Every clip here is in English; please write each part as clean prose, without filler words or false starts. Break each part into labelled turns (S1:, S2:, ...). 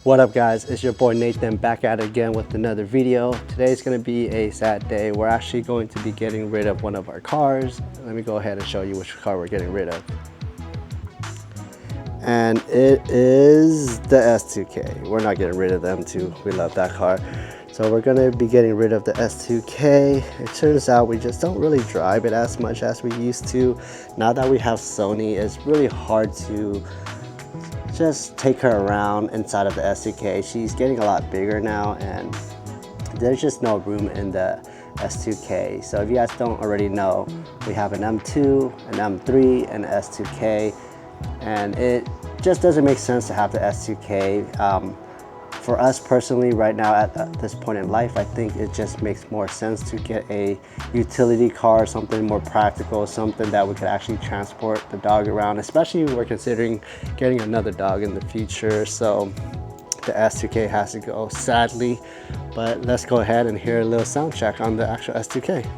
S1: What up guys, it's your boy Nathan back at it again with another video. Today's going to be a sad day. We're actually going to be getting rid of one of our cars. Let me go ahead and show you which car we're getting rid of. And it is the S2K. We're not getting rid of them too. We love that car. So we're going to be getting rid of the S2K. It turns out we just don't really drive it as much as we used to. Now that we have Sony, it's really hard to just take her around inside of the S2K. She's getting a lot bigger now and there's just no room in the S2K. So if you guys don't already know, we have an M2, an M3, and an S2K, and it just doesn't make sense to have the S2K. For us personally right now at this point in life, I think it just makes more sense to get a utility car, something more practical, something that we could actually transport the dog around, especially if we're considering getting another dog in the future. So the S2K has to go, sadly, but let's go ahead and hear a little sound check on the actual S2K.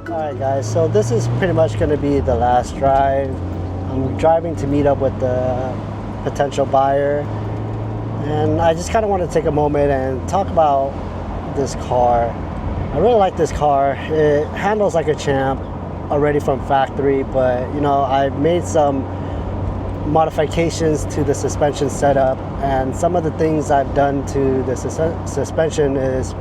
S1: Alright guys, so this is pretty much going to be the last drive. I'm driving to meet up with the potential buyer, and I just kind of want to take a moment and talk about this car. I really like this car. It handles like a champ already from factory, but you know, I've made some modifications to the suspension setup, and some of the things I've done to the suspension is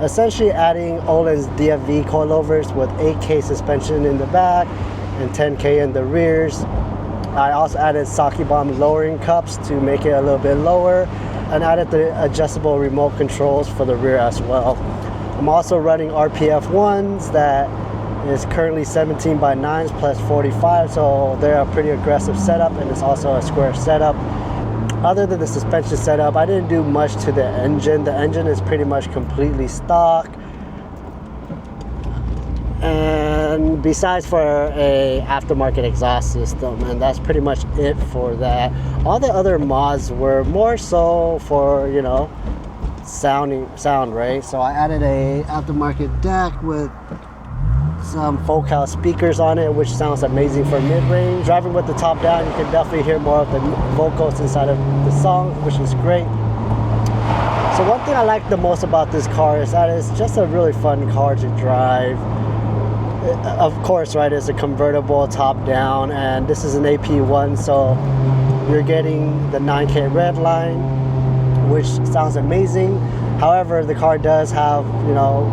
S1: essentially adding Öhlins DFV coilovers with 8K suspension in the back and 10K in the rears. I also added Saki Bomb lowering cups to make it a little bit lower, and added the adjustable remote controls for the rear as well. I'm also running RPF ones that is currently 17 by 9s plus 45, so they're a pretty aggressive setup, and it's also a square setup. Other than the suspension setup, I didn't do much to the engine. The engine is pretty much completely stock. And besides for a aftermarket exhaust system, and that's pretty much it for that. All the other mods were more so for, you know, sound, right? So I added a aftermarket deck with some focal speakers on it, which sounds amazing for mid-range. Driving with the top down, you can definitely hear more of the vocals inside of the song, which is great. So one thing I like the most about this car is that it's just a really fun car to drive. Of course, right, it's a convertible top down, and this is an AP1, so you're getting the 9K red line, which sounds amazing. However, the car does have, you know,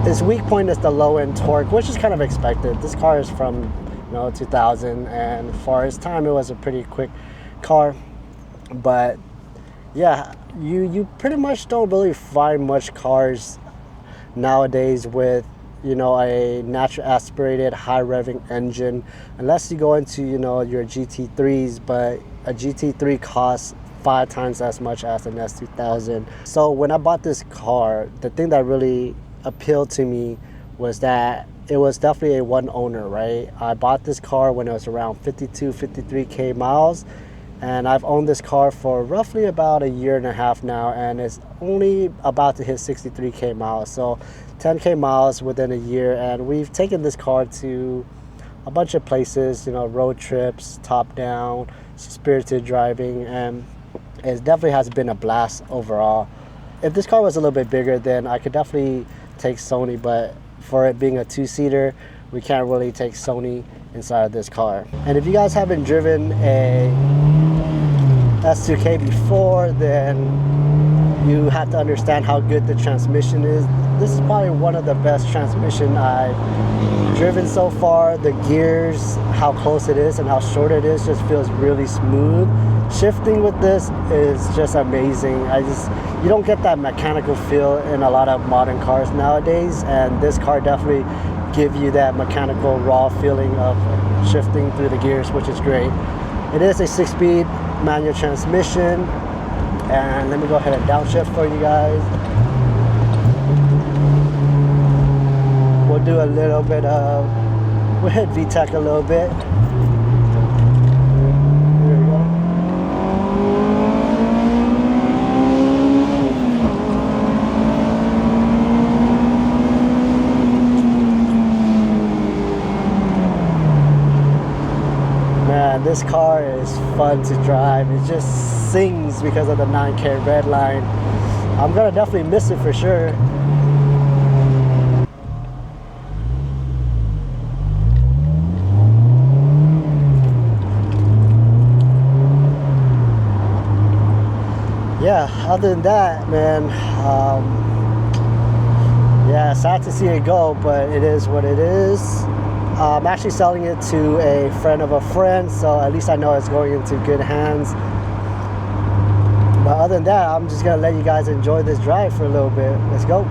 S1: its weak point is the low end torque, which is kind of expected. This car is from, you know, 2000, and for its time, it was a pretty quick car. But yeah, you pretty much don't really find much cars nowadays with, you know, a natural aspirated high revving engine, unless you go into, you know, your GT3s, but a GT3 costs 5 times as much as an S2000. So when I bought this car, the thing that really appealed to me was that it was definitely a one owner, right? I bought this car when it was around 53K miles, and I've owned this car for roughly about a year and a half now, and it's only about to hit 63K miles. So 10K miles within a year, and we've taken this car to a bunch of places, you know, road trips, top down, spirited driving, and it definitely has been a blast overall. If this car was a little bit bigger, then I could definitely take Sony, but for it being a two-seater, we can't really take Sony inside of this car. And if you guys haven't driven a S2K before, then you have to understand how good the transmission is. This is probably one of the best transmission I've driven so far. The gears, how close it is and how short it is, just feels really smooth. Shifting with this is just amazing. You don't get that mechanical feel in a lot of modern cars nowadays, and this car definitely gives you that mechanical raw feeling of shifting through the gears, which is great. It is a 6-speed manual transmission, and let me go ahead and downshift for you guys. We'll do a little bit of, we'll hit VTEC a little bit. There we go. Man, this car is fun to drive. It just sings because of the 9K red line. I'm gonna definitely miss it for sure. Yeah, other than that, man, yeah, sad to see it go, but it is what it is. I'm actually selling it to a friend of a friend, so at least I know it's going into good hands. But other than that, I'm just gonna let you guys enjoy this drive for a little bit. Let's go.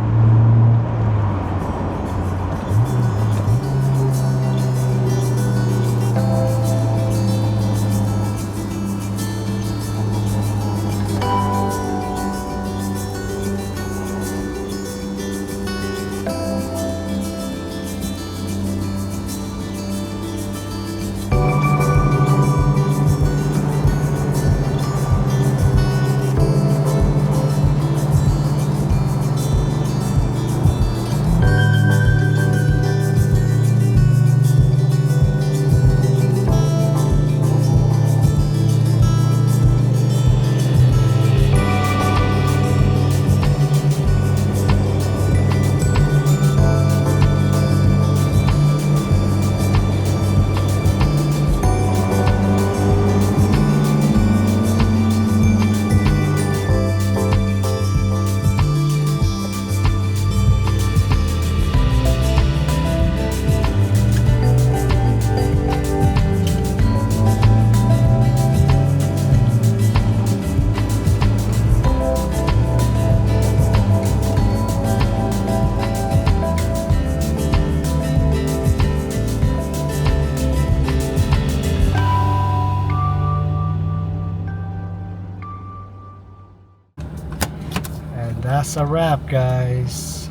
S1: That's a wrap, guys.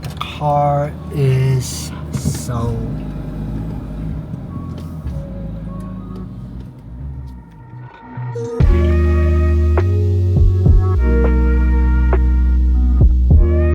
S1: The car is sold.